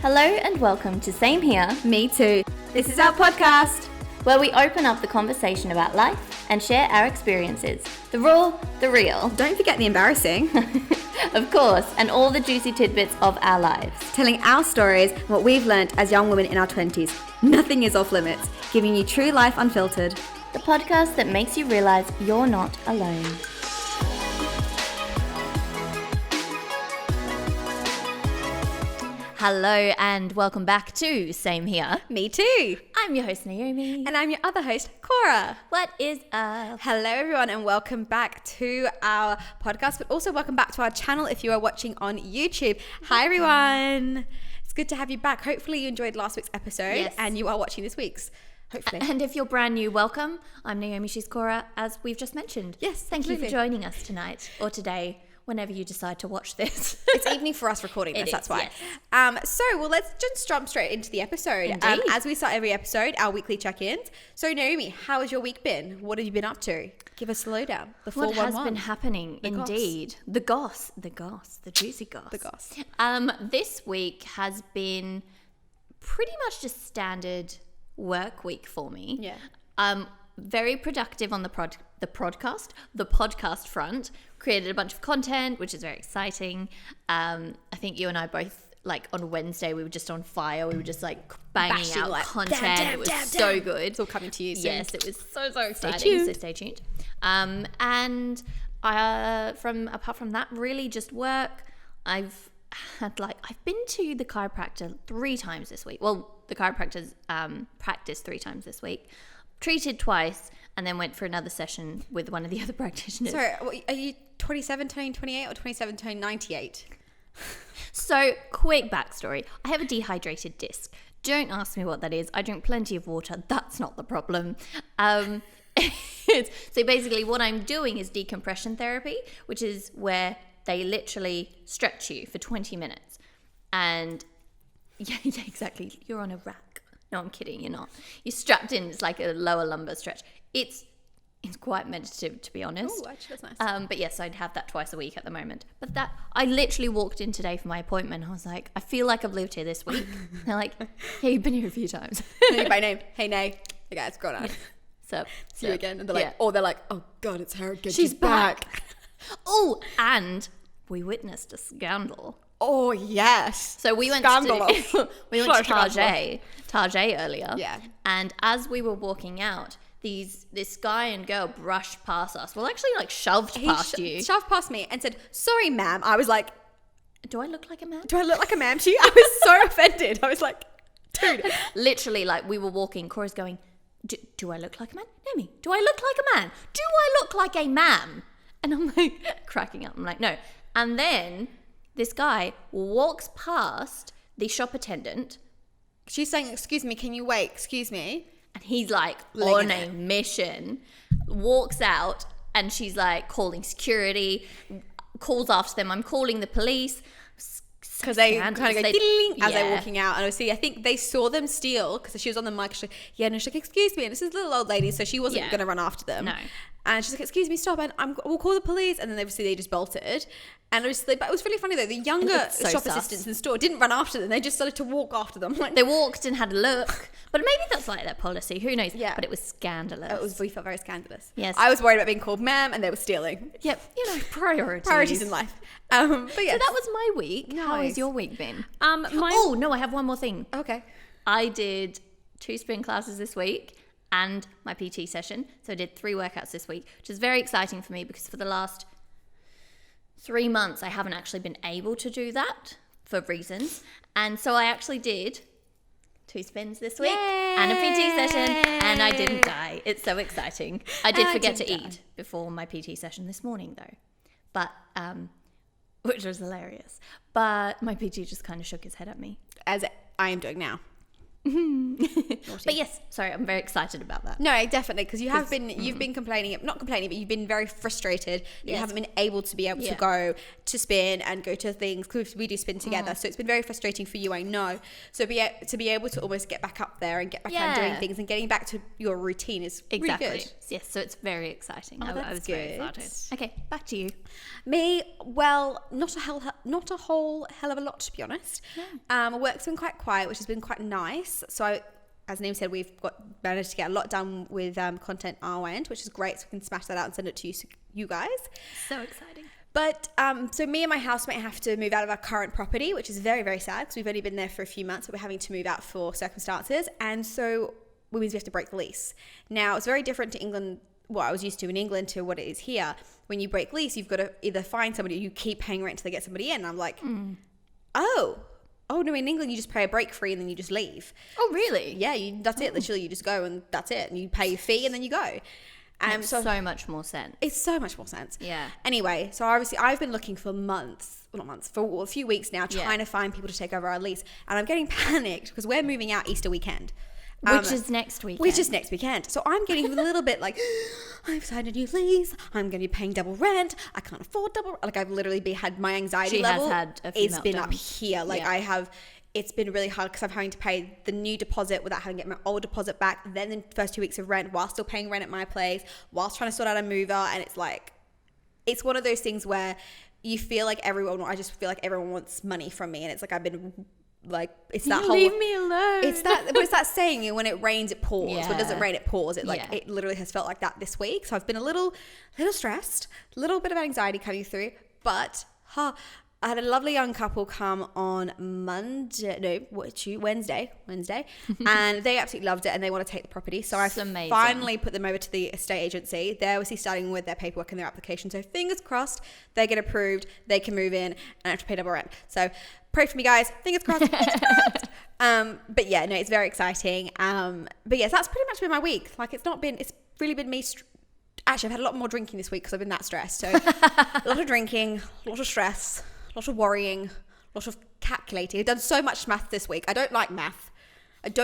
Hello and welcome to Same Here, Me Too. This is our podcast. where we open up the conversation about life and share our experiences. The raw, the real, Don't forget the embarrassing. of course, and all the juicy tidbits of our lives. Telling our stories, what we've learnt as young women in our 20s. Nothing is off limits. Giving you true life unfiltered. The podcast that makes you realise you're not alone. Hello and welcome back to Same Here. Me Too. I'm your host Naomi. And I'm your other host, Cora. What is up? Hello everyone and welcome back to our podcast, but also welcome back to our channel if you are watching on YouTube. Hi everyone. It's good to have you back. Hopefully you enjoyed last week's episode and you are watching this week's. Hopefully. And if you're brand new, welcome. I'm Naomi, she's Cora, as we've just mentioned. Yes, Thank you for absolutely. joining us tonight or today, whenever you decide to watch this. It's evening for us recording this, that's why. Yes. Well, let's just jump straight into the episode. Indeed. As we start every episode, our weekly check-ins. So Naomi, how has your week been? What have you been up to? Give us a lowdown. The What 411. has been happening, indeed. The goss, the juicy goss. The goss. This week has been pretty much just standard work week for me. Yeah. Very productive on the podcast front. Created a bunch of content, which is very exciting. I think you and I both, like on Wednesday, we were just on fire. We were just like banging out content. It was so good. It's all coming to you soon. Yes, it was so exciting. So stay tuned. Apart from that, really just work. I've been to the chiropractor 3 times this week. Well, the chiropractor's practiced 3 times this week. Treated twice, and then went for another session with one of the other practitioners. So, are you 27 turning 28 or 27 turning 98? So, quick backstory. I have a dehydrated disc. Don't ask me what that is. I drink plenty of water. That's not the problem. So basically what I'm doing is decompression therapy, which is where they literally stretch you for 20 minutes. And yeah, exactly. You're on a rack. No, I'm kidding. You're not. You're strapped in. It's like a lower lumbar stretch. It's quite meditative, to be honest. Oh, actually, that's nice. But yes, I'd have that twice a week at the moment. But that I literally walked in today for my appointment. I was like, I feel like I've lived here this week. They're like, yeah, you've been here a few times. Know you by name. Hey, Nay. Hey guys, go on. See you again. And they're like, they're like, oh God, it's her again. She's back. Oh, and we witnessed a scandal. Oh yes. So we went Scandalous. to Scandalous. Target earlier. Yeah. And as we were walking out, this guy and girl brushed past us. Well, actually, like shoved past you. Shoved past me and said, sorry, ma'am. I was like, Do I look like a man? do I look like a ma'am to you? I was so offended. I was like, dude. Literally, like we were walking. Cora's going, do I look like a man? Naomi, do I look like a man? Do I look like a ma'am? And I'm like cracking up. I'm like, no. And then this guy walks past the shop attendant. She's saying, excuse me, can you wait? Excuse me. And he's like on a mission, walks out, and she's like calling security, calls after them. I'm calling the police. Because they kind of go ding as they're Yeah. walking out. And obviously, I think they saw them steal because she was on the mic. She's like, she's like, excuse me. And this is a little old lady, so she wasn't going to run after them. No. And she's like, excuse me, stop. And we'll call the police. And then obviously they just bolted. And obviously, but it was really funny though. The younger So shop sus. assistants in the store didn't run after them. They just started to walk after them. Like, They walked and had a look, but maybe that's like their policy. Who knows? Yeah. But it was scandalous. we felt very scandalous. Yes. I was worried about being called ma'am and they were stealing. Yep. Priorities. Priorities in life. But yeah. So that was my week. How has Nice. your week been? my Oh no, I have one more thing. okay. I did 2 spin classes this week and my PT session. So I did 3 workouts this week, which is very exciting for me because for the last 3 months I haven't actually been able to do that for reasons. And so I actually did 2 spins this week and a PT session, and I didn't die. It's so exciting. I did forget to eat before my PT session this morning though. But which was hilarious. But my PT just kind of shook his head at me. As I am doing now. But yes, sorry, I'm very excited about that. No, definitely, because you've been complaining, not complaining, but you've been very frustrated that you haven't been able to be able to go to spin and go to things, because we do spin together. So it's been very frustrating for you, I know. So to be able to almost get back up there and get back out doing things and getting back to your routine is really good. Yes, so it's very exciting. Oh, I was very excited. Okay, back to you. Me, well, not a whole hell of a lot, to be honest. Work's been quite quiet, which has been quite nice. So as Naeem said, we've managed to get a lot done with content our end, which is great. So we can smash that out and send it to you guys. So exciting. But so me and my housemate have to move out of our current property, which is very, very sad, because we've only been there for a few months, but we're having to move out for circumstances. And so it means we have to break the lease. Now, it's very different to England, what I was used to in England, to what it is here. When you break lease, you've got to either find somebody, you keep paying rent until they get somebody in. And I'm like, Oh no, in England you just pay a break free and then you just leave. Oh really? Yeah, that's it. Literally, you just go and that's it. And you pay your fee and then you go. Makes so much more sense. It's so much more sense. Yeah. Anyway, so obviously I've been looking for for a few weeks now, trying to find people to take over our lease. And I'm getting panicked because we're moving out Easter weekend. Which is next weekend. Which is next weekend. So I'm getting a little bit like, I've signed a new lease. I'm going to be paying double rent. I can't afford double. Like I've literally had my anxiety level. She has had a few It's been meltdowns. up here. Like it's been really hard because I'm having to pay the new deposit without having to get my old deposit back. Then the first 2 weeks of rent while still paying rent at my place, whilst trying to sort out a mover. And it's like, it's one of those things where I just feel like everyone wants money from me. And it's like, I've been like, it's that whole leave me alone. It's that saying, when it rains it pours. Yeah. When it doesn't rain it pours. It it literally has felt like that this week. So I've been a little stressed, a little bit of anxiety coming through, but I had a lovely young couple come on Wednesday, and they absolutely loved it and they want to take the property. So I finally put them over to the estate agency. They're obviously starting with their paperwork and their application. So fingers crossed they get approved, they can move in and I have to pay double rent. So pray for me, guys. Fingers crossed. But yeah, no, it's very exciting. But yes, that's pretty much been my week. Like it's really been me. Actually, I've had a lot more drinking this week because I've been that stressed. So a lot of drinking, a lot of stress, a lot of worrying, a lot of calculating. I've done so much math this week. I don't like maths. And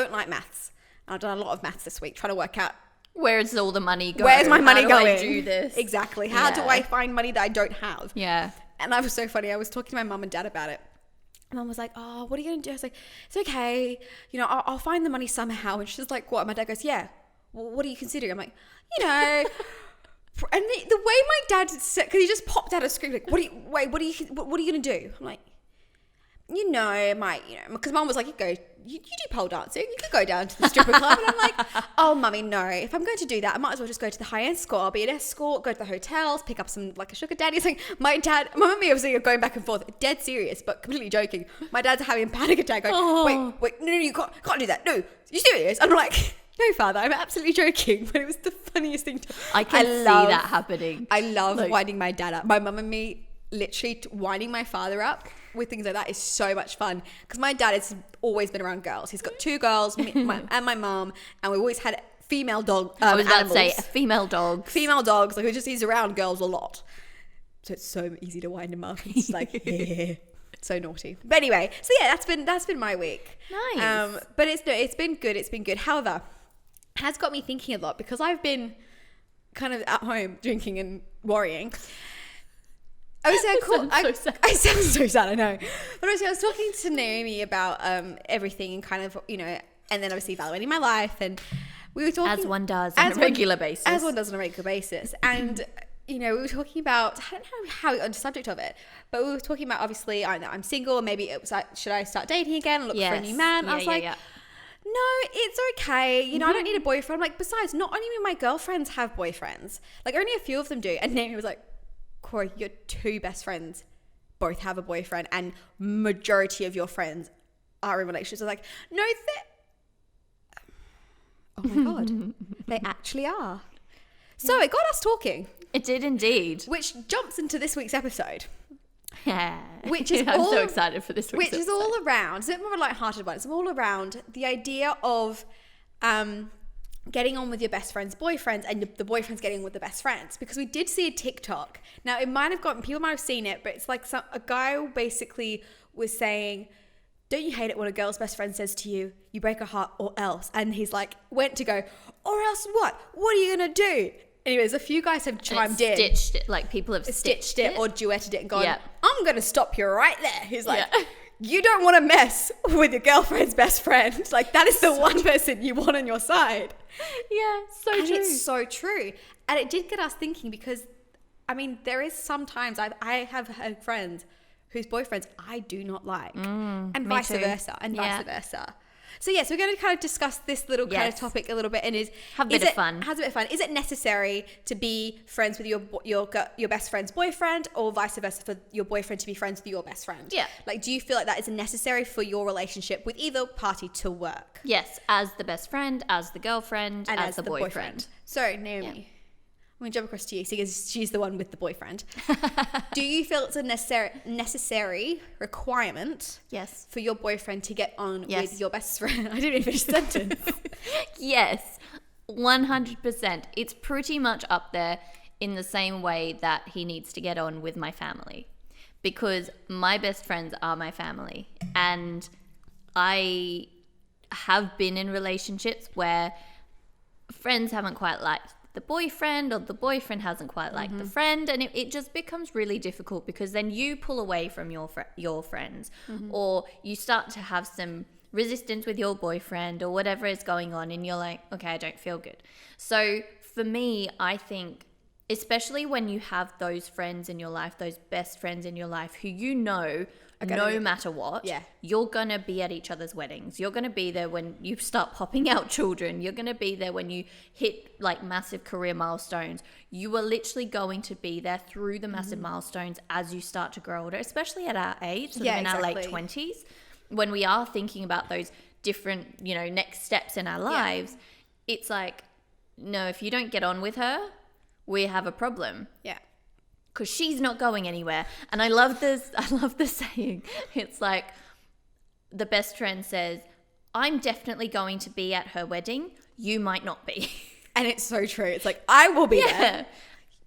I've done a lot of maths this week, trying to work out where's all the money going? Where's my money going? How do I do this? Exactly. How do I find money that I don't have? Yeah. And that was so funny. I was talking to my mum and dad about it. Mum was like, oh, what are you going to do? I was like, it's okay. I'll find the money somehow. And she's like, what? And my dad goes, yeah. Well, what are you considering? I'm like, and the way my dad said, because he just popped out a scream, like, what are you going to do? I'm like, because Mum was like, you do pole dancing. You could go down to the stripper club. And I'm like, oh, Mummy, no. If I'm going to do that, I might as well just go to the high-end school. I'll be an escort, go to the hotels, pick up some, like a sugar daddy. Something. My mummy obviously are going back and forth, dead serious, but completely joking. My dad's having a panic attack going, wait, no, you can't do that. No, you serious? I'm like, no, Father, I'm absolutely joking. But it was the funniest thing. I can see that happening. I love winding my dad up. My mum and me literally winding my father up with things like that is so much fun, because my dad has always been around girls. He's got 2 girls, and my mum, and we always had female dog I was about animals. to say a female dogs, like he's around girls a lot, so it's so easy to wind him up. It's like so naughty. But anyway, so yeah, that's been my week. Nice. But it's been good. However, it has got me thinking a lot, because I've been kind of at home drinking and worrying. I sound so sad, I know. But obviously I was talking to Naomi about everything and kind of, and then obviously evaluating my life, and we were talking... As one does on a regular basis. As one does on a regular basis. And, we were talking about, I don't know how we got on the subject of it, but we were talking about, obviously, I'm single, maybe it was like, should I start dating again and look for a new man? Yeah, I was like, no, it's okay. I don't need a boyfriend. I'm like, besides, not only do my girlfriends have boyfriends, like only a few of them do. And Naomi was like, Corey, your 2 best friends both have a boyfriend, and majority of your friends are in relationships. I was like, no, oh my God, they actually are. So it got us talking. It did indeed. Which jumps into this week's episode. Yeah. Which is I'm so excited for this week's episode. Which is all around, it's a bit more of a lighthearted one. It's all around the idea of getting on with your best friend's boyfriends, and the boyfriend's getting on with the best friends. Because we did see a TikTok. Now, people might have seen it, but it's like a guy basically was saying, don't you hate it when a girl's best friend says to you, you break her heart or else? And he's like, went to go, or else what? What are you going to do? Anyways, a few guys have chimed in. Stitched it, like people have stitched it. Or duetted it and gone, Yeah. I'm going to stop you right there. He's like, you don't want to mess with your girlfriend's best friend. Like, that is the one person you want on your side. Yeah, so And true. it's so true. And it did get us thinking because, I mean, there is sometimes I have had friends whose boyfriends I do not like, and vice versa, vice versa. So yes, we're going to kind of discuss this little kind of topic a little bit, and have a bit of fun. Has a bit of fun. Is it necessary to be friends with your best friend's boyfriend, or vice versa for your boyfriend to be friends with your best friend? Yeah. Like, do you feel like that is necessary for your relationship with either party to work? Yes, as the best friend, as the girlfriend, And as the boyfriend. So Naomi, I'm going to jump across to you because she's the one with the boyfriend. Do you feel it's a necessary requirement for your boyfriend to get on with your best friend? I didn't even finish the sentence. Yes, 100%. It's pretty much up there in the same way that he needs to get on with my family, because my best friends are my family, and I have been in relationships where friends haven't quite liked the boyfriend, or the boyfriend hasn't quite liked the friend, and it just becomes really difficult, because then you pull away from your friends, or you start to have some resistance with your boyfriend or whatever is going on, and you're like, okay, I don't feel good. So for me, I think, especially when you have those friends in your life, those best friends in your life who you know no matter what, you're going to be at each other's weddings. You're going to be there when you start popping out children. You're going to be there when you hit like massive career milestones. You are literally going to be there through the massive milestones as you start to grow older, especially at our age, sort of in our late 20s, when we are thinking about those different, next steps in our lives. It's like, no, if you don't get on with her, we have a problem. Yeah. Because she's not going anywhere. And I love this saying. It's like, the best friend says, I'm definitely going to be at her wedding. You might not be. And it's so true. It's like, I will be there.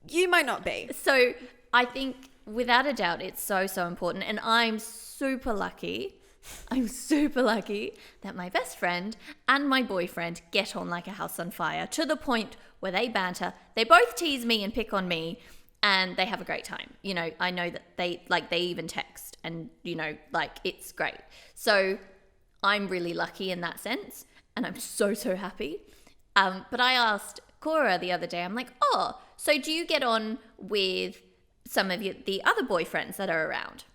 You might not be. So I think without a doubt, it's so, so important. And I'm super lucky that my best friend and my boyfriend get on like a house on fire, to the point where they banter. They both tease me and pick on me, and they have a great time. I know that they even text, and, it's great. So I'm really lucky in that sense, and I'm so, so happy. But I asked Cora the other day, I'm like, so do you get on with some of the other boyfriends that are around?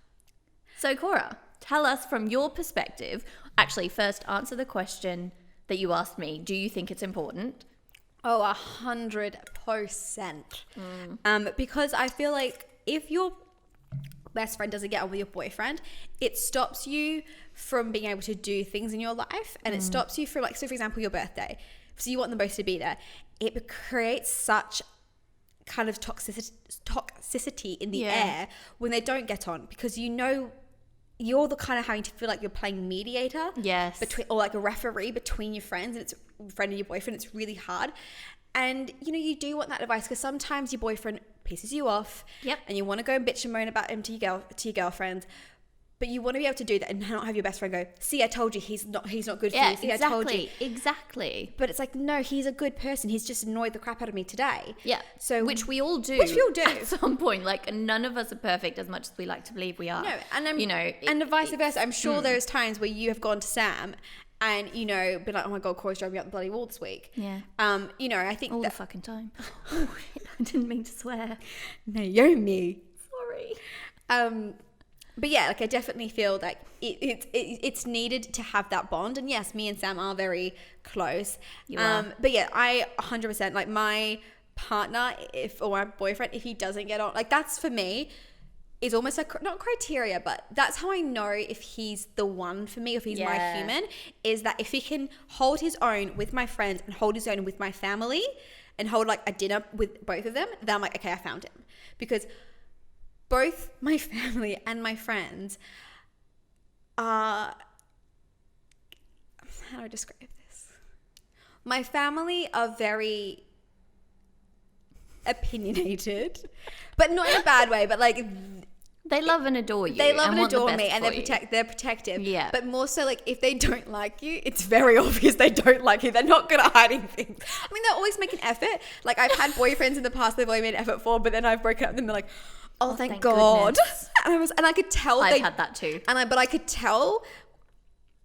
So Cora, tell us from your perspective. Actually, first answer the question that you asked me. Do you think it's important? Oh, 100%. Because I feel like if your best friend doesn't get on with your boyfriend, it stops you from being able to do things in your life, and it stops you from, like, so for example, your birthday. So you want them both to be there. It creates such kind of toxicity in the air when they don't get on, because you're the kind of having to feel like you're playing mediator, or like a referee between your friends, and it's friend and your boyfriend. It's really hard, and you do want that advice, because sometimes your boyfriend pisses you off, and you want to go and bitch and moan about him to your girlfriend, but you want to be able to do that and not have your best friend go, see, I told you he's not good for you. See, I told you. Exactly. But it's like, no, he's a good person. He's just annoyed the crap out of me today. Yeah. So which we all do. At some point. Like, none of us are perfect, as much as we like to believe we are. No, and and vice versa. I'm sure there's times where you have gone to Sam and been like, oh my god, Cora's driving me up the bloody wall this week. Yeah. I think all the fucking time. Oh, I didn't mean to swear. Naomi. Sorry. But yeah, like, I definitely feel like it's needed to have that bond. And yes, me and Sam are very close. You are. But yeah, I 100%, like, my partner, or my boyfriend, if he doesn't get on, like, that's for me is almost like, not criteria, but that's how I know if he's the one for me, if he's my human, is that if he can hold his own with my friends and hold his own with my family and hold like a dinner with both of them, then I'm like, okay, I found him. Because both my family and my friends are, how do I describe this? My family are very opinionated, but not in a bad way, but like, They love and adore you. They love and want the adore best me, and for they're protective. Yeah. But more so, like, if they don't like you, it's very obvious they don't like you. They're not good at hiding things. I mean, they'll always make an effort. Like, I've had boyfriends in the past they've always made an effort for, but then I've broken up with them. They're like, oh, thank God. Goodness. And I could tell I've had that too. But I could tell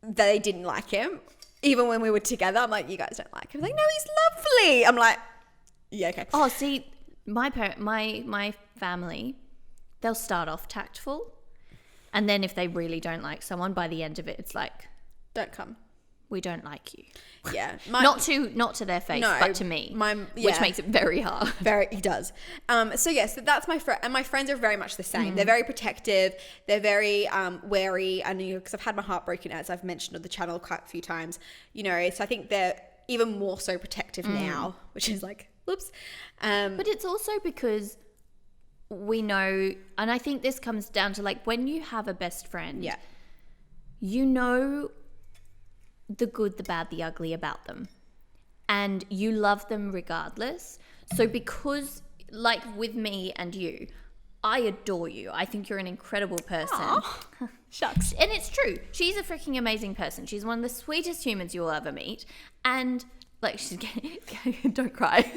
that they didn't like him. Even when we were together, I'm like, you guys don't like him. Like, no, he's lovely. I'm like, yeah, okay. Oh, see, my family, they'll start off tactful, and then if they really don't like someone, by the end of it, it's like, don't come. We don't like you. Yeah, not to their face, but to me, which makes it very hard. It does. So that's my friend, and my friends are very much the same. They're very protective. They're very wary, and because I've had my heart broken, as I've mentioned on the channel quite a few times. So I think they're even more so protective now, which is like, whoops. But it's also because we know, and I think this comes down to, like, when you have a best friend, you know the good, the bad, the ugly about them, and you love them regardless. So because, like, with me and you, I adore you. I think you're an incredible person. Aww. Shucks. And it's true. She's a freaking amazing person. She's one of the sweetest humans you'll ever meet. And, like, she's getting, don't cry.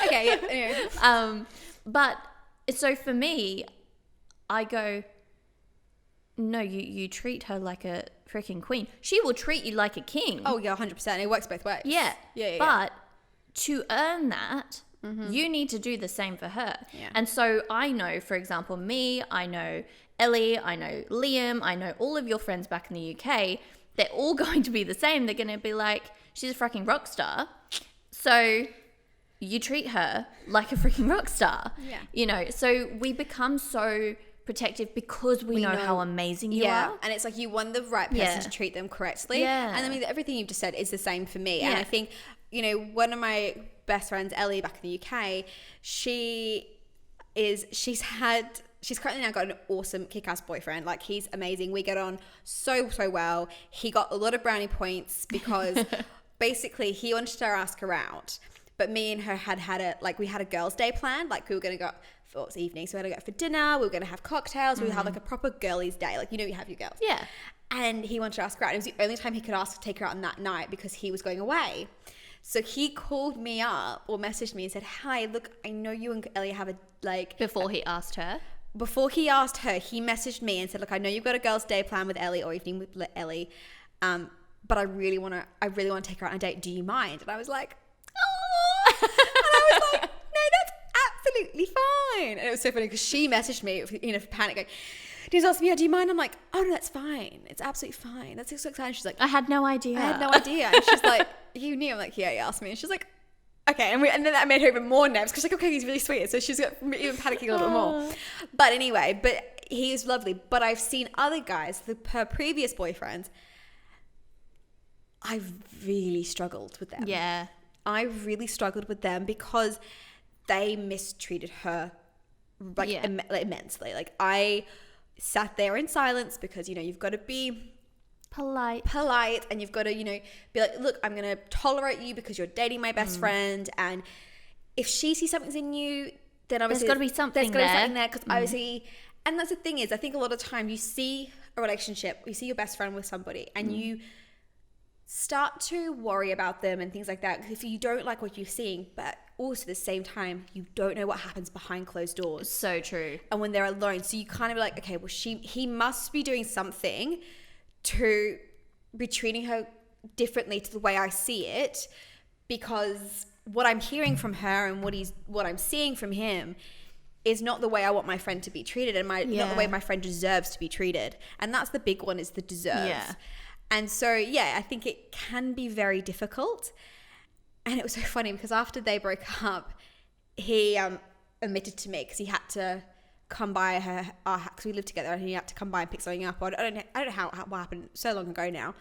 Okay, yeah. Anyway. But so for me, I go, no, you treat her like a freaking queen. She will treat you like a king. Oh yeah, 100%. It works both ways. Yeah. Yeah. But to earn that, you need to do the same for her. Yeah. And so I know, for example, me, I know Ellie, I know Liam, I know all of your friends back in the UK. They're all going to be the same. They're going to be like, she's a fucking rock star. So you treat her like a freaking rock star. Yeah. So we become so protective because we know how amazing you are. And it's like you want the right person to treat them correctly. Yeah. And I mean, everything you've just said is the same for me. Yeah. And I think, one of my best friends, Ellie, back in the UK, she's currently now got an awesome kick-ass boyfriend. Like, he's amazing. We get on so well. He got a lot of brownie points because basically he wanted to ask her out. But me and her had we had a girls' day planned. Like, we were going to go for evening. So we had to go for dinner. We were going to have cocktails. We would have like a proper girlies' day. Like, you have your girls. Yeah. And he wanted to ask her out. It was the only time he could ask to take her out on that night because he was going away. So he called me up or messaged me and said, hi, look, I know you and Ellie have Before he asked her? Before he asked her, he messaged me and said, look, I know you've got a girls' day plan with Ellie or evening with Ellie, but I really want to take her out on a date. Do you mind? And I was like, oh. And I was like, no, that's absolutely fine. And it was so funny because she messaged me in a panic going, he's asking me, do you mind? I'm like, oh no, that's fine. It's absolutely fine. That's so exciting. She's like, I had no idea. And she's like, you knew? I'm like, yeah, he asked me. And she's like, okay. And then that made her even more nervous because she's like, okay, he's really sweet. So she's even panicking a little bit more. But anyway, he is lovely. But I've seen other guys, her previous boyfriends, I've really struggled with them. Yeah. I really struggled with them because they mistreated her immensely. Like, I sat there in silence because, you've got to be polite and you've got to, be like, look, I'm going to tolerate you because you're dating my best friend. And if she sees something in you, then obviously there's got to be something there. Because obviously, and that's the thing is, I think a lot of time you see a relationship, you see your best friend with somebody and you start to worry about them and things like that if you don't like what you're seeing, but also at the same time you don't know what happens behind closed doors. So true. And when they're alone, so you kind of be like, okay, well he must be doing something to be treating her differently to the way I see it, because what I'm hearing from her and what I'm seeing from him is not the way I want my friend to be treated, and not the way my friend deserves to be treated. And that's the big one, is the deserves. Yeah. And so, I think it can be very difficult. And it was so funny because after they broke up, he admitted to me because he had to come by because we lived together and he had to come by and pick something up. I don't know what happened so long ago now.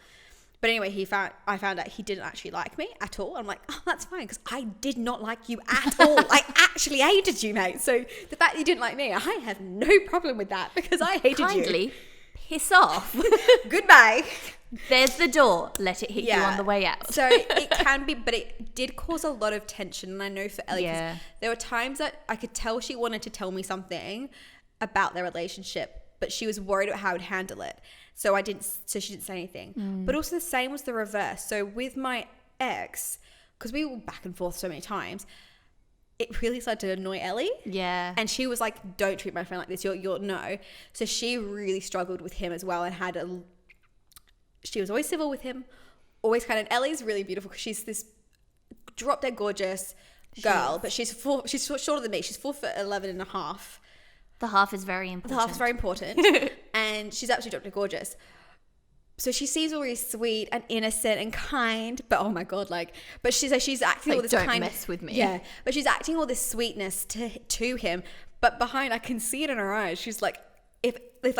But anyway, I found out he didn't actually like me at all. I'm like, oh, that's fine because I did not like you at all. I actually hated you, mate. So the fact that you didn't like me, I have no problem with that because I hated you. Kindly piss off. Goodbye. There's the door. Let it hit you on the way out. So it can be, but it did cause a lot of tension. And I know for Ellie, there were times that I could tell she wanted to tell me something, about their relationship, but she was worried about how I would handle it. So she didn't say anything. But also the same was the reverse. So with my ex, because we were back and forth so many times, it really started to annoy Ellie. Yeah. And she was like, don't treat my friend like this. You're no. So she really struggled with him as well and she was always civil with him. Always kind of, Ellie's really beautiful because she's this drop dead gorgeous girl, but she's shorter than me. She's 4'11" and a half. The half is very important. The half is very important. And she's absolutely drop dead gorgeous. So she seems all really sweet and innocent and kind, but oh my God, but she's acting all this don't kind mess with me. Yeah, but she's acting all this sweetness to him, but behind, I can see it in her eyes. She's like, if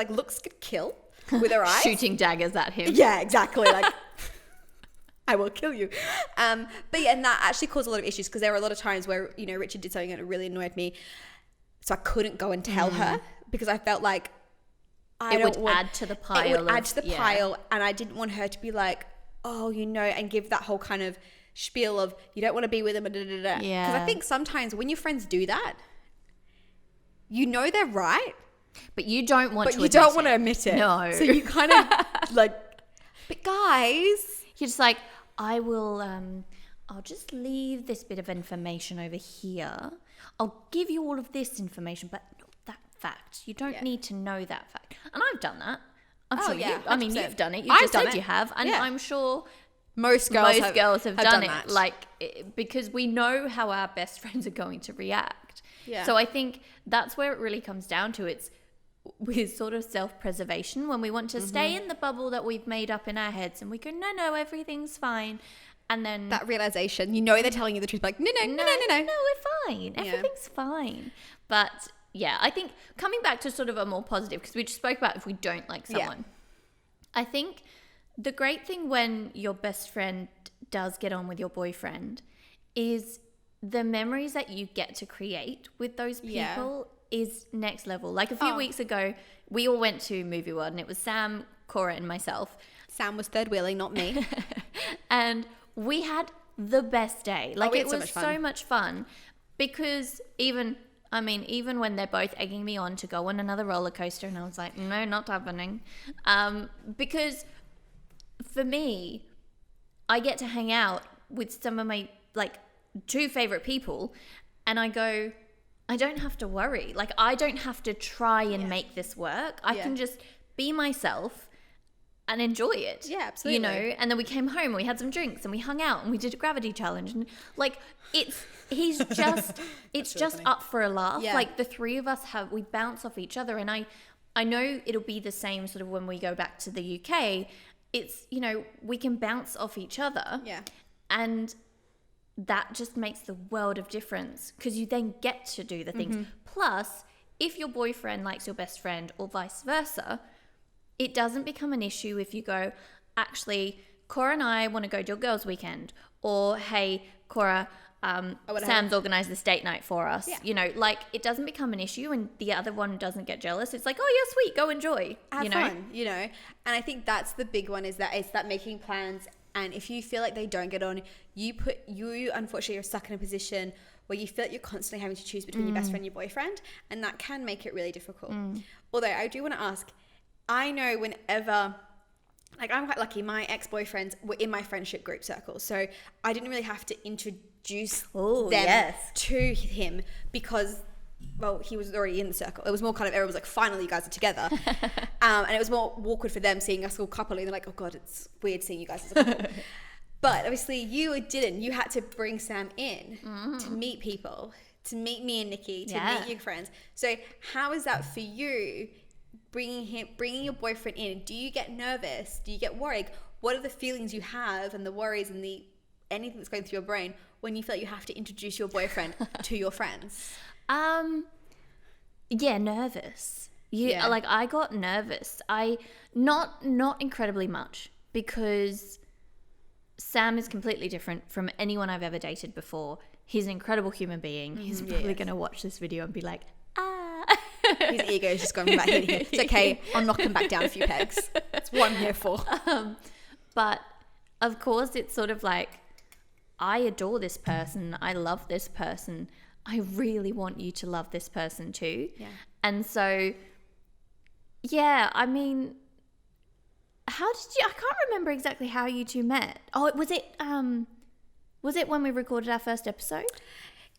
looks could kill with her eyes. Shooting daggers at him. Yeah, exactly. I will kill you. But yeah, and that actually caused a lot of issues because there were a lot of times where, Richard did something and it really annoyed me. So I couldn't go and tell her because I felt like it would add to the pile. It would add to the pile, and I didn't want her to be like, oh, and give that whole kind of spiel of you don't want to be with him. Yeah. Because I think sometimes when your friends do that, they're right, but you don't want to. But you don't want to admit it. No. So you kind of but guys, you're just like, I will. I'll just leave this bit of information over here. I'll give you all of this information, but not that fact. You don't need to know that fact. And I've done that. I'm sure you. I mean, you've done it. You just said you have, and I'm sure most girls have done it. That. Because we know how our best friends are going to react. Yeah. So I think that's where it really comes down to. It's with sort of self-preservation when we want to stay in the bubble that we've made up in our heads, and we go, no, everything's fine. And then that realization, they're telling you the truth, like, no, we're fine. Everything's fine. But yeah, I think coming back to sort of a more positive, because we just spoke about if we don't like someone. I think the great thing when your best friend does get on with your boyfriend is the memories that you get to create with those people is next level. Like a few weeks ago, we all went to Movie World and it was Sam, Cora and myself. Sam was third wheeling, not me. And we had the best day. It was so much fun because even when they're both egging me on to go on another roller coaster and I was like, no, not happening. Because for me, I get to hang out with some of my two favorite people and I go, I don't have to worry. I don't have to try and make this work. I can just be myself and enjoy it. Yeah, absolutely. And then we came home and we had some drinks and we hung out and we did a gravity challenge and it's just up for a laugh. Yeah. The three of us we bounce off each other, and I know it'll be the same sort of when we go back to the UK. It's, we can bounce off each other. Yeah. And that just makes the world of difference because you then get to do the things. Plus, if your boyfriend likes your best friend or vice versa, it doesn't become an issue if you go, actually, Cora and I want to go to a girls' weekend. Or, hey, Cora, Sam's organised this date night for us. Yeah. It doesn't become an issue and the other one doesn't get jealous. It's like, oh, yeah, sweet, go enjoy. Have fun, And I think that's the big one is that making plans. And if you feel like they don't get on, you unfortunately are stuck in a position where you feel like you're constantly having to choose between your best friend and your boyfriend. And that can make it really difficult. Although I do want to ask, I know whenever, I'm quite lucky, my ex-boyfriends were in my friendship group circle. So I didn't really have to introduce them to him because, he was already in the circle. It was more kind of, everyone was like, finally you guys are together. And it was more awkward for them seeing us all coupley. They're like, oh God, it's weird seeing you guys as a couple. But obviously you didn't. You had to bring Sam in to meet people, to meet me and Nikki, to meet your friends. So how is that for you? Bringing your boyfriend in, do you get nervous? Do you get worried? What are the feelings you have and the worries and anything that's going through your brain when you feel like you have to introduce your boyfriend to your friends? Nervous. I got nervous. Not incredibly much because Sam is completely different from anyone I've ever dated before. He's an incredible human being. He's probably going to watch this video and be like, his ego is just going back in here. It's okay. I'll knock him back down a few pegs. That's what I'm here for. But of course, it's sort of like, I adore this person. I love this person. I really want you to love this person too. Yeah. And so, yeah, I mean, how did you, I can't remember exactly how you two met. Oh, was it when we recorded our first episode?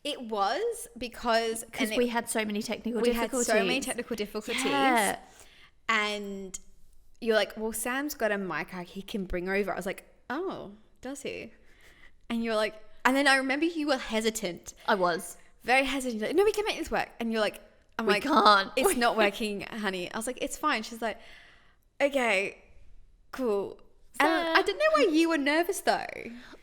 It was because we had so many technical difficulties. We had so many technical difficulties. Yeah. And you're like, well, Sam's got a mic he can bring over. I was like, oh, does he? And you're like, and then I remember you were hesitant. I was. Very hesitant. Like, no, we can make this work. And you're like, we can't. It's not working, honey. I was like, it's fine. She's like, okay, cool. And I didn't know why you were nervous though.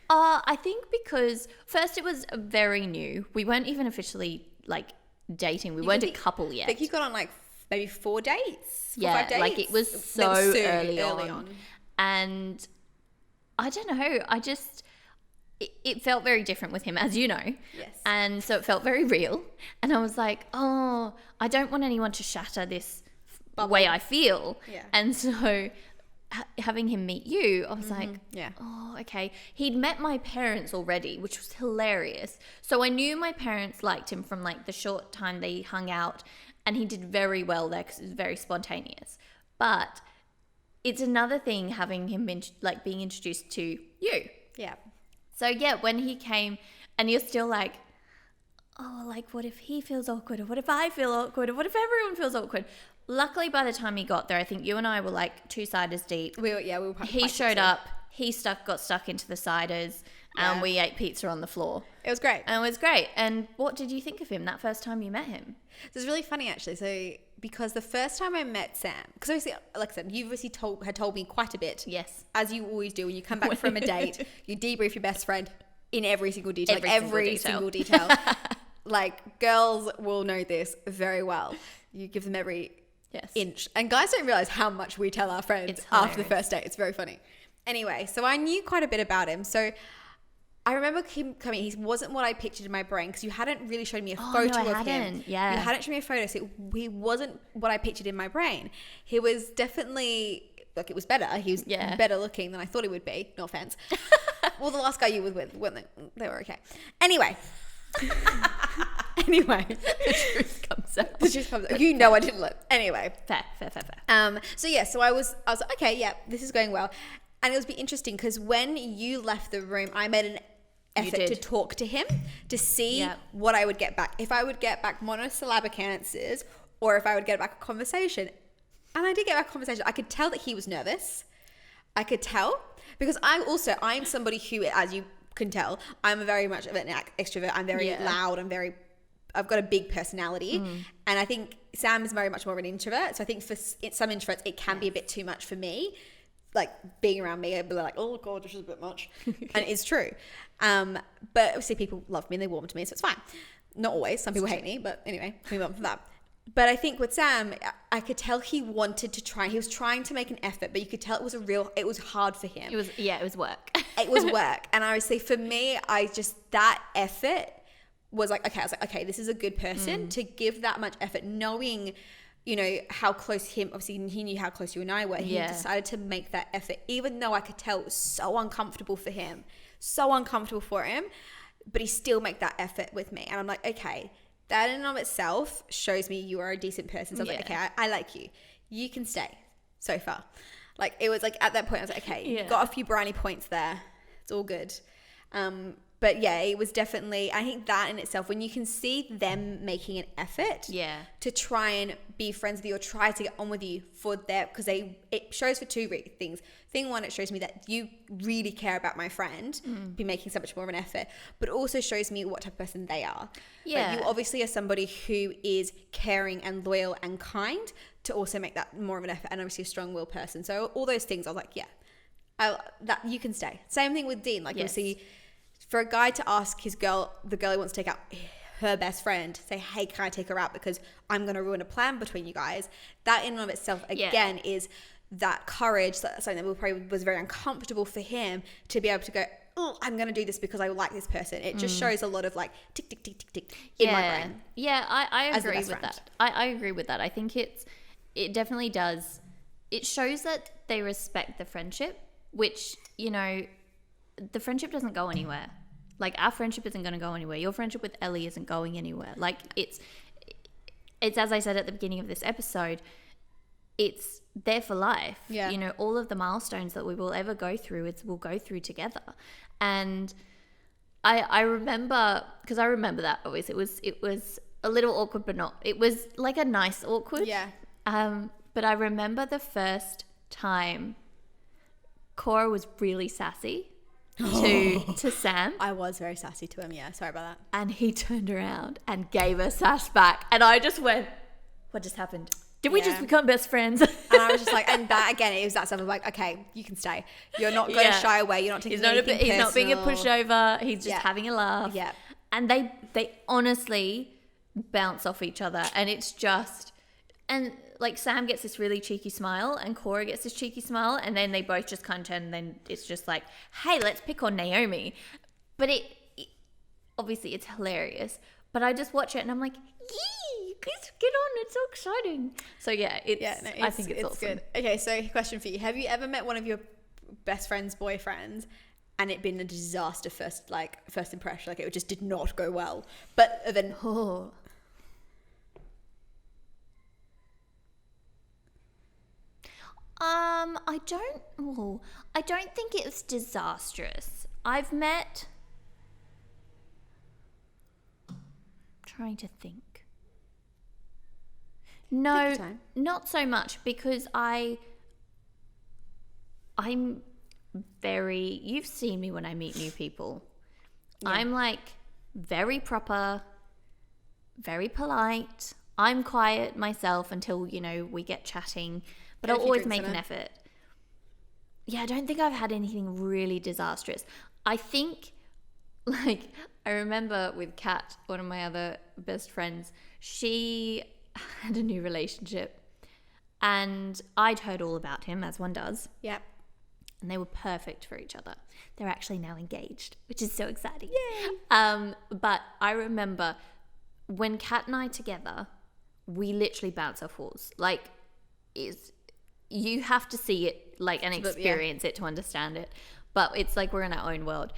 I think because first it was very new. We weren't even officially like dating. We weren't a couple yet. I think you got on like maybe 4 dates. 5 dates. Like it was so early on. And I don't know. It felt very different with him, as you know. Yes. And so it felt very real. And I was like, oh, I don't want anyone to shatter this way I feel. Yeah. And so having him meet you, I was like, yeah. Oh, okay. He'd met my parents already, which was hilarious. So I knew my parents liked him from like the short time they hung out, and he did very well there because it was very spontaneous. But it's another thing having him being introduced to you. Yeah. So yeah, when he came and you're still like, oh, like what if he feels awkward, or what if I feel awkward, or what if everyone feels awkward? Luckily, by the time he got there, I think you and I were like 2 ciders deep. We were He showed up. He got stuck into the ciders, and we ate pizza on the floor. It was great. And what did you think of him that first time you met him? This is really funny, actually. So, because the first time I met Sam, because obviously, like I said, you obviously had told me quite a bit. Yes. As you always do when you come back from a date, you debrief your best friend in every single detail. Every single detail. Like, girls will know this very well. You give them every inch. And guys don't realize how much we tell our friends after the first date. It's very funny. Anyway, so I knew quite a bit about him. So I remember him coming. He wasn't what I pictured in my brain because you hadn't really shown me a photo of him. Yeah. You hadn't shown me a photo. So he wasn't what I pictured in my brain. He was definitely, like, it was better. He was better looking than I thought he would be. No offense. Well, the last guy you were with, weren't they? They were okay. Anyway. The truth comes out. The truth comes out. You know I didn't look. Anyway. Fair. So I was like, okay, yeah, this is going well. And it was interesting because when you left the room, I made an effort to talk to him to see what I would get back. If I would get back monosyllabic answers or if I would get back a conversation. And I did get back a conversation. I could tell that he was nervous. I could tell because I'm somebody who, as you can tell, I'm very much of an extrovert. I'm very loud. I've got a big personality. And I think Sam is very much more of an introvert. So I think for some introverts, it can be a bit too much for me. Like being around me, I'd be like, oh God, this is a bit much. And it's true. But obviously people love me and they warm to me, so it's fine. Not always. Some people hate me, but anyway, move on from that. But I think with Sam, I could tell he wanted to try. He was trying to make an effort, but you could tell it was hard for him. It was work. It was work. And I would say for me, that effort was like, okay, I was like, okay, this is a good person to give that much effort, knowing, you know, how close obviously he knew how close you and I were. He decided to make that effort, even though I could tell it was so uncomfortable for him, but he still made that effort with me. And I'm like, okay, that in and of itself shows me you are a decent person. So I was like, okay, I like you. You can stay so far. Like, it was like, at that point, I was like, okay, got a few brownie points there. It's all good. But yeah, it was definitely, I think that in itself, when you can see them making an effort to try and be friends with you or try to get on with you because it shows for 2 things. Thing one, it shows me that you really care about my friend, be making so much more of an effort, but also shows me what type of person they are. Yeah. Like, you obviously are somebody who is caring and loyal and kind to also make that more of an effort, and obviously a strong-willed person. So all those things, I was like, that you can stay. Same thing with Dean. Like, obviously, for a guy to ask the girl he wants to take out her best friend, say, hey, can I take her out because I'm going to ruin a plan between you guys? That in and of itself, again, is that courage. That's something that probably was very uncomfortable for him to be able to go, oh, I'm going to do this because I like this person. It just shows a lot of like tick, tick, tick, tick, tick in my brain. Yeah, I agree with that. I agree with that. I think it definitely does. It shows that they respect the friendship, which, you know, the friendship doesn't go anywhere. Like, our friendship isn't going to go anywhere. Your friendship with Ellie isn't going anywhere. Like, it's it's as I said at the beginning of this episode, it's there for life. Yeah. You know, all of the milestones that we will ever go through, we'll go through together. And I remember, because I remember that always, it was a little awkward, but not, it was like a nice awkward. Yeah. But I remember the first time Cora was really sassy to Sam. I was very sassy to him, yeah. Sorry about that. And he turned around and gave her sass back. And I just went, what just happened? Did we just become best friends? And I was just like, and that again, it was that stuff of like, okay, you can stay. You're not going to shy away. You're not taking anything personal. He's not being a pushover. He's just having a laugh. Yeah. And they honestly bounce off each other. And it's just, and like Sam gets this really cheeky smile and Cora gets this cheeky smile. And then they both just kind of turn and then it's just like, hey, let's pick on Naomi. But it obviously it's hilarious. But I just watch it and I'm like, yee, please get on. It's so exciting. So yeah, I think it's awesome. Good. Okay, so question for you. Have you ever met one of your best friend's boyfriends and it been a disaster first impression? Like it just did not go well. But then... Oh. I don't think it's disastrous. I've met... Trying to think. No, not so much because I'm very, you've seen me when I meet new people. Yeah. I'm like very proper, very polite. I'm quiet myself until, you know, we get chatting, but I'll always make an effort. Yeah, I don't think I've had anything really disastrous. I think, like, I remember with Kat, one of my other best friends, she had a new relationship and I'd heard all about him, as one does. Yep. And they were perfect for each other. They're actually now engaged, which is so exciting. Yay! But I remember when Kat and I together, we literally bounce off walls. Like, you have to see it, like, and experience it to understand it. But it's like we're in our own world.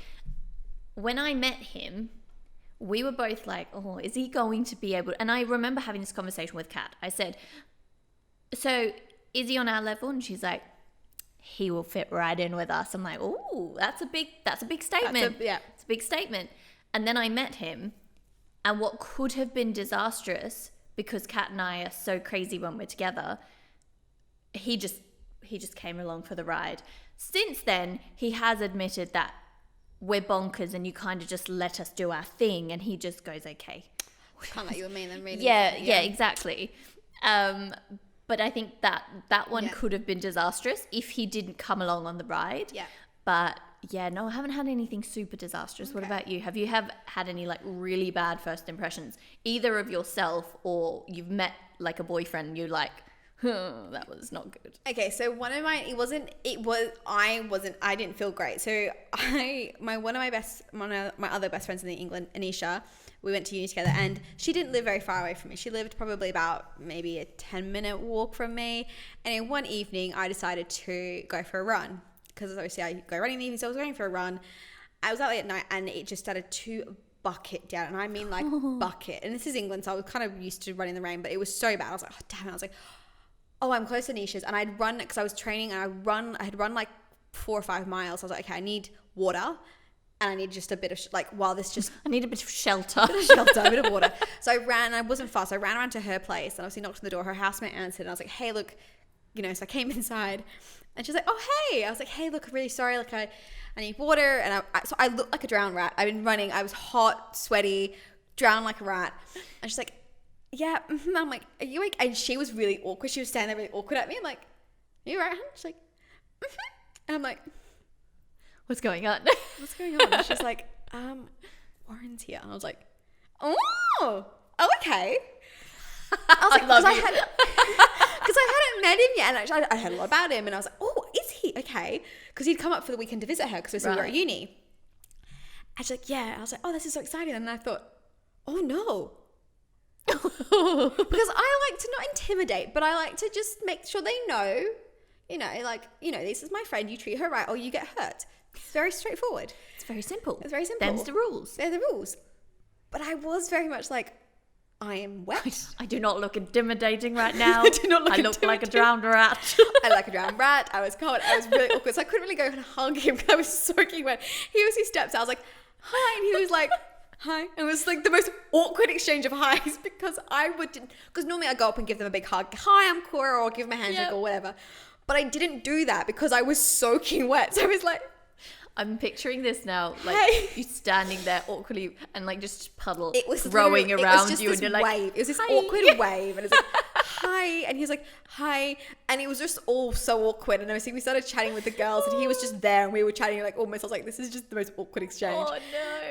When I met him, we were both like, oh, is he going to be able... And I remember having this conversation with Kat. I said, so is he on our level? And she's like, he will fit right in with us. I'm like, oh, that's a big statement. It's a big statement. And then I met him, and what could have been disastrous, because Kat and I are so crazy when we're together, he just came along for the ride. Since then, he has admitted that we're bonkers and you kind of just let us do our thing, and he just goes, okay. Kind of like you and me then, really. Yeah, exactly. But I think that one could have been disastrous if he didn't come along on the ride. Yeah. But yeah, no, I haven't had anything super disastrous. Okay. What about you? Have you had any like really bad first impressions, either of yourself or you've met like a boyfriend and you're like, that was not good? Okay, so one of mine, I didn't feel great. So my other best friends in England, Anisha, we went to uni together, and she didn't live very far away from me. She lived probably about maybe a 10-minute walk from me. And in one evening, I decided to go for a run, because obviously I go running in the evening. So I was going for a run. I was out late at night, and it just started to bucket down, and I mean like bucket. And this is England, so I was kind of used to running in the rain, but it was so bad. I was like, oh damn it. I was like, oh, I'm close to Anisha's, and I'd run because I was training, and I had run like 4 or 5 miles. I was like, okay, I need water, and I need just a bit of I need a bit of shelter. A bit of water. So I ran, and I wasn't fast. I ran around to her place, and obviously knocked on the door. Her housemate answered, and I was like, hey, look, you know, so I came inside, and she's like, oh, hey. I was like, hey, look, I'm really sorry. Like, I need water, and so I looked like a drowned rat. I've been running. I was hot, sweaty, drowned like a rat. And she's like, yeah, I'm like, are you okay? And she was really awkward. She was standing there really awkward at me. I'm like, are you right, hon? She's like, and I'm like, what's going on? What's going on? And she's like, Warren's here. And I was like, oh, okay. I was like, because I hadn't met him yet, and I heard a lot about him, and I was like, oh, is he? Okay. Because he'd come up for the weekend to visit her, because we were at uni. And she's like, yeah. And I was like, oh, this is so exciting. And I thought, oh no. Because I like to not intimidate, but I like to just make sure they know, this is my friend, you treat her right or you get hurt. It's very straightforward. It's very simple. It's very simple. Them's the rules. They're the rules. But I was very much like, I am wet. I do not look intimidating right now. I do not look I look like a drowned rat. I like a drowned rat. I was cold. I was really awkward. So I couldn't really go and hug him because I was soaking wet. He steps out. I was like, hi. And he was like, hi. And it was like the most awkward exchange of highs because because normally I go up and give them a big hug. Hi, I'm Cora, or give them a handshake or whatever. But I didn't do that because I was soaking wet. So I was like, I'm picturing this now, like you standing there awkwardly and like just puddle growing around you, and you're like, wave. It was this hi. awkward wave, and it's like, hi, and he was like, hi, and it was just all so awkward. And I was we started chatting with the girls, and he was just there, and we were chatting like almost. I was like, this is just the most awkward exchange. Oh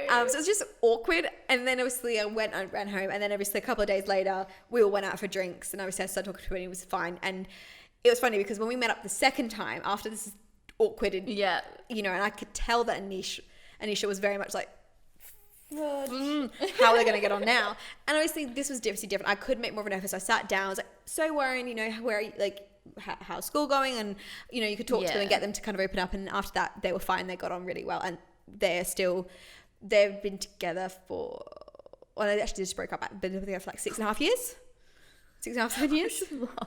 no! So it was just awkward, and then obviously I ran home, and then obviously a couple of days later we all went out for drinks, and obviously I started talking to him, and he was fine. And it was funny because when we met up the second time after this is awkward and you know, and I could tell that Anisha was very much like, how are they going to get on now? And obviously this was different. I could make more of an effort, so I sat down. I was like, so Warren, you know, where are you, like, how's school going? And you know, you could talk to them and get them to kind of open up. And after that, they were fine. They got on really well, and they've been together they actually just broke up. Been together for like 6.5 years. 6.5, 7 years. I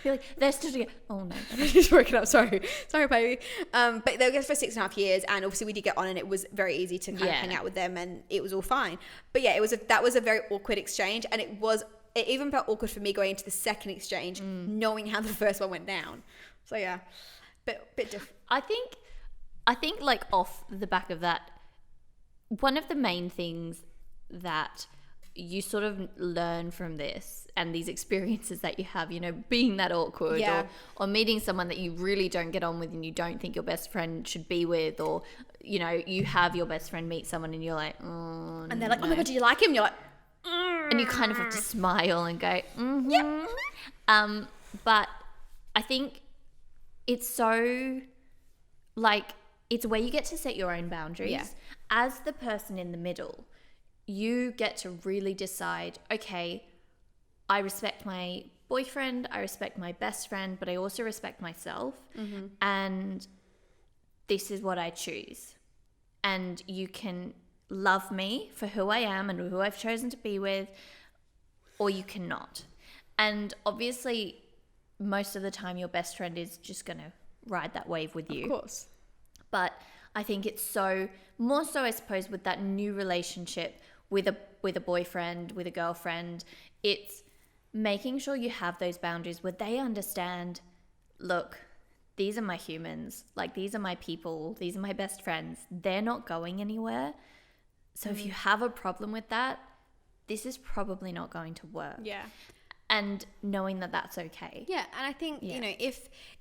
feel like they're still together. Oh no, just broken up. Sorry, baby. But they were together for 6.5 years, and obviously we did get on, and it was very easy to kind of hang out with them, and it was all fine. But yeah, that was a very awkward exchange, and it even felt awkward for me going into the second exchange, knowing how the first one went down. So yeah, bit different. I think like off the back of that, one of the main things that you sort of learn from this and these experiences that you have, you know, being that awkward or meeting someone that you really don't get on with and you don't think your best friend should be with, or, you know, you have your best friend meet someone and you're like, oh, and they're like, oh my God, do you like him? And you're like, and you kind of have to smile and go, yep. But I think it's so, like, it's where you get to set your own boundaries. Yeah. As the person in the middle, you get to really decide, okay, I respect my boyfriend, I respect my best friend, but I also respect myself. Mm-hmm. And this is what I choose. And you can love me for who I am and who I've chosen to be with, or you cannot. And obviously, most of the time, your best friend is just going to ride that wave with you. Of course. But I think it's more so, I suppose, with that new relationship with a boyfriend, with a girlfriend, it's making sure you have those boundaries where they understand, look, these are my humans, like, these are my people, these are my best friends, they're not going anywhere. So if you have a problem with that, this is probably not going to work. Yeah. And knowing that that's okay. Yeah, and I think, you know,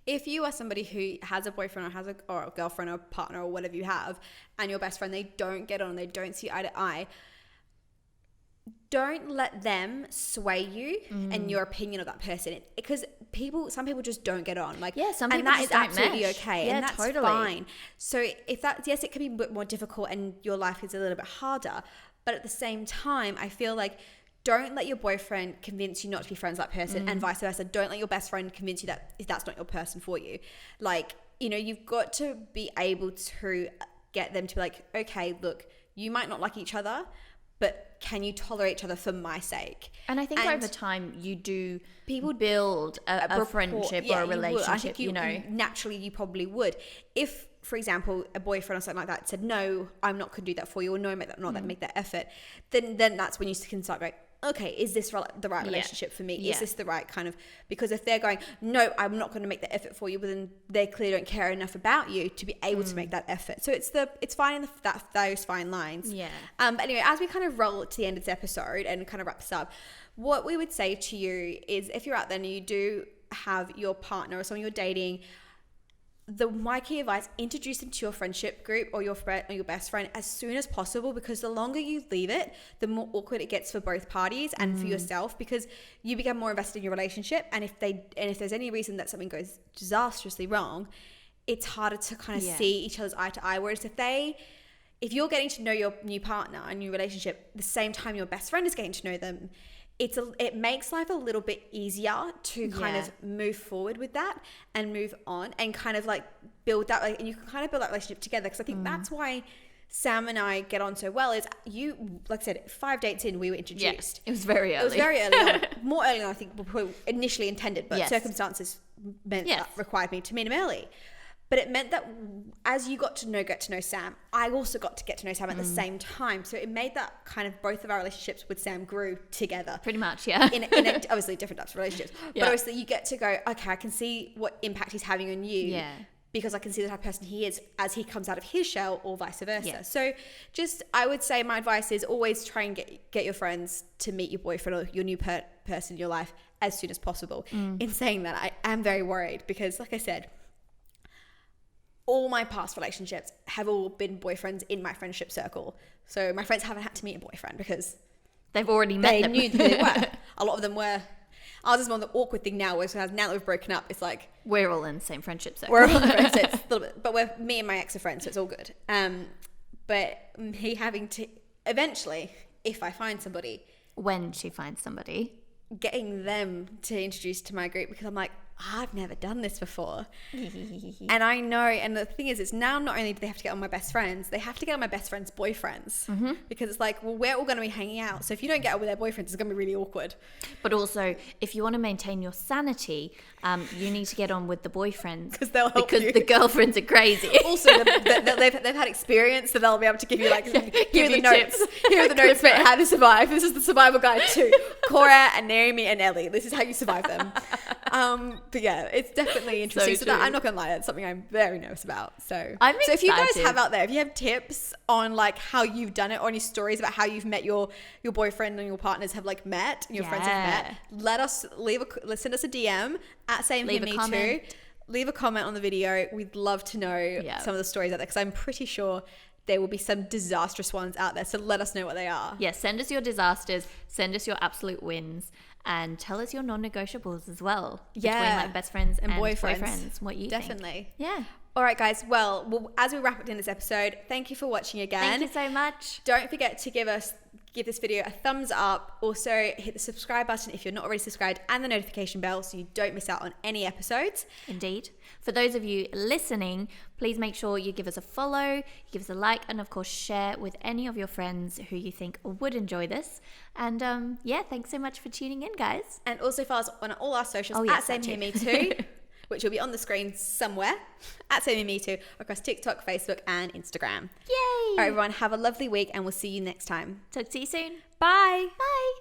if you are somebody who has a boyfriend or a girlfriend or a partner or whatever you have, and your best friend, they don't get on, they don't see eye to eye, don't let them sway you and your opinion of that person, because some people just don't get on. Like, some people, and that just is absolutely mesh. okay, and that's fine. So if that's, yes, it can be a bit more difficult and your life is a little bit harder, but at the same time, I feel like, don't let your boyfriend convince you not to be friends with that person, and vice versa. Don't let your best friend convince you that if that's not your person for you. Like, you know, you've got to be able to get them to be like, okay, look, you might not like each other, but can you tolerate each other for my sake? And I think over time you do build a friendship or a relationship. I think you know, naturally you probably would. If, for example, a boyfriend or something like that said, no, I'm not going to do that for you, or no, make that effort, then that's when you can start going, okay, is this the right relationship for me? Is this the right kind of, because if they're going, no, I'm not going to make the effort for you, but then they clearly don't care enough about you to be able to make that effort. So it's finding those fine lines. Yeah. But anyway, as we kind of roll to the end of this episode and kind of wrap this up, what we would say to you is, if you're out there and you do have your partner or someone you're dating, my key advice, introduce them to your friendship group or your friend or your best friend as soon as possible, because the longer you leave it, the more awkward it gets for both parties and for yourself, because you become more invested in your relationship. And if there's any reason that something goes disastrously wrong, it's harder to kind of see each other's eye to eye. Whereas if you're getting to know your new partner and new relationship the same time your best friend is getting to know them, it makes life a little bit easier to kind of move forward with that and move on and kind of like build that, like, and you can kind of build that relationship together. Because I think that's why Sam and I get on so well is you, like I said, 5 dates in, we were introduced. It was very early. It was very early on. More early than I think we initially intended, but circumstances required me to meet him early. But it meant that as you get to know Sam, I also got to get to know Sam at the same time. So it made that kind of both of our relationships with Sam grew together. Pretty much, yeah. In obviously different types of relationships. But obviously you get to go, okay, I can see what impact he's having on you. Yeah. Because I can see the type of person he is as he comes out of his shell, or vice versa. Yeah. So I would say my advice is always try and get your friends to meet your boyfriend or your new person in your life as soon as possible. In saying that, I am very worried because, like I said, all my past relationships have all been boyfriends in my friendship circle. So my friends haven't had to meet a boyfriend because they've already met them. They knew who they were. A lot of them were. Ours is more the awkward thing now, whereas now that we've broken up, it's like... We're all in the same friendship circle. We're all in the friendship, it's a little bit, but me and my ex are friends, so it's all good. But me having to, eventually, if I find somebody... When she finds somebody... Getting them to introduce to my group, because I'm like, I've never done this before. And I know, and the thing is, it's now not only do they have to get on my best friends, they have to get on my best friends' boyfriends. Because it's like, well, we're all going to be hanging out. So if you don't get on with their boyfriends, it's going to be really awkward. But also, if you want to maintain your sanity, you need to get on with the boyfriends. Because they'll help you. Because the girlfriends are crazy. Also, they've had experience, so they'll be able to give you give you the notes. Here are the notes about how to survive. This is the survival guide to Cora and Naomi and Ellie. This is how you survive them. But yeah, it's definitely interesting. So that, I'm not gonna lie, that's something I'm very nervous about. So if you guys have out there, if you have tips on like how you've done it, or any stories about how you've met your boyfriend and your partners have like met, and your friends have met, send us a DM at SameHereMeToo. Leave a comment on the video. We'd love to know some of the stories out there, because I'm pretty sure there will be some disastrous ones out there. So let us know what they are. Yeah, send us your disasters. Send us your absolute wins. And tell us your non-negotiables as well. Between like best friends and boyfriends. What you definitely think. Yeah. All right, guys. Well, as we wrap up in this episode, thank you for watching again. Thank you so much. Don't forget to give this video a thumbs up. Also, hit the subscribe button if you're not already subscribed, and the notification bell so you don't miss out on any episodes. Indeed. For those of you listening, please make sure you give us a follow, you give us a like, and of course share with any of your friends who you think would enjoy this. And thanks so much for tuning in, guys. And also follow us on all our socials at SameHereMeToo, which will be on the screen somewhere, at SameHereMeToo, across TikTok, Facebook, and Instagram. Yay! All right, everyone, have a lovely week, and we'll see you next time. Talk to you soon. Bye. Bye.